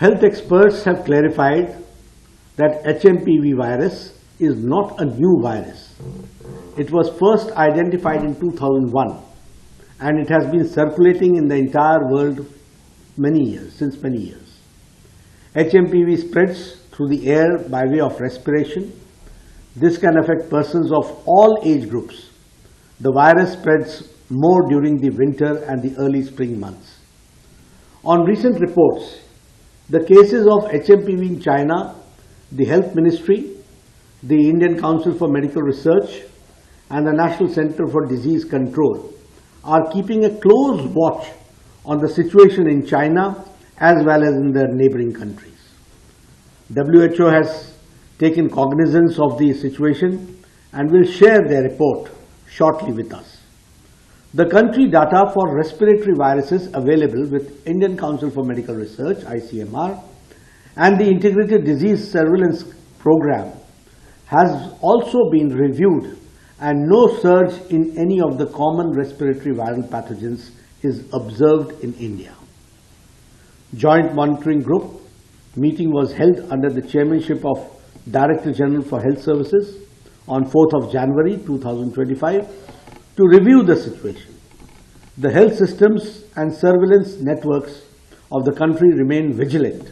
Health experts have clarified that HMPV virus is not a new virus. It was first identified in 2001 and it has been circulating in the entire world since many years. HMPV spreads through the air by way of respiration. This can affect persons of all age groups. The virus spreads more during the winter and the early spring months. On recent reports, the cases of HMPV in China, the Health Ministry, the Indian Council for Medical Research and the National Center for Disease Control are keeping a close watch on the situation in China as well as in the neighboring countries. WHO has taken cognizance of the situation and will share their report shortly with us. The country data for respiratory viruses available with Indian Council for Medical Research (ICMR) and the Integrated Disease Surveillance Program has also been reviewed and no surge in any of the common respiratory viral pathogens is observed in India. Joint Monitoring Group meeting was held under the chairmanship of Director General for Health Services on 4th of January 2025 to review the situation. The health systems and surveillance networks of the country remain vigilant,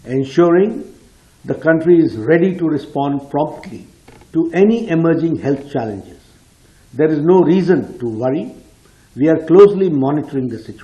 ensuring the country is ready to respond promptly to any emerging health challenges. There is no reason to worry. We are closely monitoring the situation.